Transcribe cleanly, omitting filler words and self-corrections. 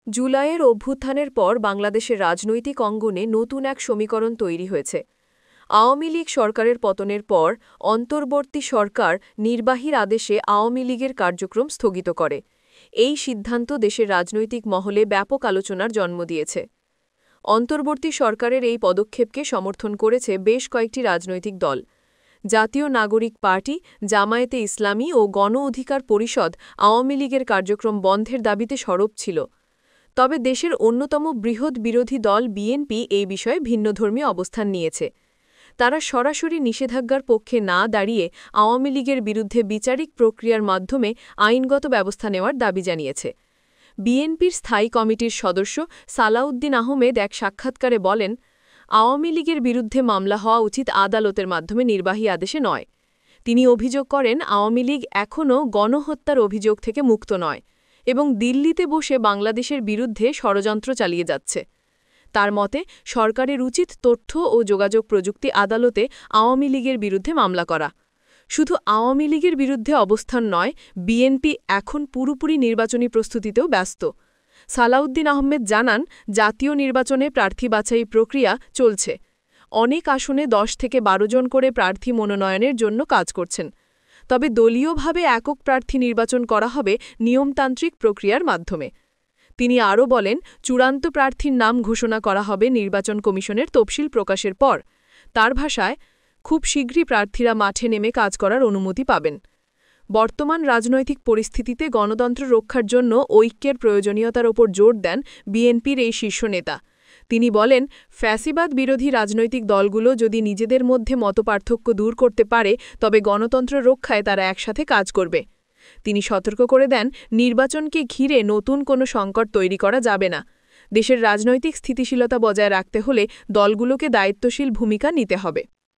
জুলাইয়ের অভ্যুত্থানের পর বাংলাদেশের রাজনৈতিক অঙ্গনে নতুন এক সমীকরণ তৈরি হয়েছে। আওয়ামী লীগ সরকারের পতনের পর অন্তর্বর্তী সরকার নির্বাহীর আদেশে আওয়ামী লীগের কার্যক্রম স্থগিত করে। এই সিদ্ধান্ত দেশের রাজনৈতিক মহলে ব্যাপক আলোচনার জন্ম দিয়েছে। অন্তর্বর্তী সরকারের এই পদক্ষেপকে সমর্থন করেছে বেশ কয়েকটি রাজনৈতিক দল। জাতীয় নাগরিক পার্টি, জামায়াতে ইসলামী ও গণ অধিকার পরিষদ আওয়ামী লীগের কার্যক্রম বন্ধের দাবিতে সরব ছিল। তবে দেশের অন্যতম বৃহৎ বিরোধী দল বিএনপি এই বিষয়ে ভিন্নধর্মী অবস্থান নিয়েছে। তারা সরাসরি নিষেধাজ্ঞার পক্ষে না দাঁড়িয়ে আওয়ামী লীগের বিরুদ্ধে বিচারিক প্রক্রিয়ার মাধ্যমে আইনগত ব্যবস্থা নেওয়ার দাবি জানিয়েছে। বিএনপির স্থায়ী কমিটির সদস্য সালাউদ্দিন আহমেদ এক সাক্ষাৎকারে বলেন, আওয়ামী লীগের বিরুদ্ধে মামলা হওয়া উচিত আদালতের মাধ্যমে নির্বাহী আদেশে নয়। তিনি অভিযোগ করেন, আওয়ামী লীগ এখনও গণহত্যার অভিযোগ থেকে মুক্ত নয় এবং দিল্লিতে বসে বাংলাদেশের বিরুদ্ধে ষড়যন্ত্র চালিয়ে যাচ্ছে। তার মতে, সরকারের উচিত তথ্য ও যোগাযোগ প্রযুক্তি আদালতে আওয়ামী লীগের বিরুদ্ধে মামলা করা। শুধু আওয়ামী লীগের বিরুদ্ধে অবস্থান নয়, বিএনপি এখন পুরোপুরি নির্বাচনী প্রস্তুতিতেও ব্যস্ত। সালাউদ্দিন আহমেদ জানান, জাতীয় নির্বাচনে প্রার্থী বাছাই প্রক্রিয়া চলছে। অনেক আসনে 10 থেকে 12 জন করে প্রার্থী মনোনয়নের জন্য কাজ করছেন। তবে দলীয়ভাবে একক প্রার্থী নির্বাচন করা হবে নিয়মতান্ত্রিক প্রক্রিয়ার মাধ্যমে। তিনি আরও বলেন, চূড়ান্ত প্রার্থীর নাম ঘোষণা করা হবে নির্বাচন কমিশনের তফসিল প্রকাশের পর। তার ভাষায়, খুব শীঘ্রই প্রার্থীরা মাঠে নেমে কাজ করার অনুমতি পাবেন। বর্তমান রাজনৈতিক পরিস্থিতিতে গণতন্ত্র রক্ষার জন্য ঐক্যের প্রয়োজনীয়তার ওপর জোর দেন বিএনপির এই শীর্ষ নেতা। তিনি বলেন, ফ্যাসিবাদ বিরোধী রাজনৈতিক দলগুলো যদি নিজেদের মধ্যে মতপার্থক্য দূর করতে পারে, তবে গণতন্ত্র রক্ষায় তারা একসাথে কাজ করবে। তিনি সতর্ক করে দেন, নির্বাচনকে ঘিরে নতুন কোনো সংকট তৈরি করা যাবে না। দেশের রাজনৈতিক স্থিতিশীলতা বজায় রাখতে হলে দলগুলোকে দায়িত্বশীল ভূমিকা নিতে হবে।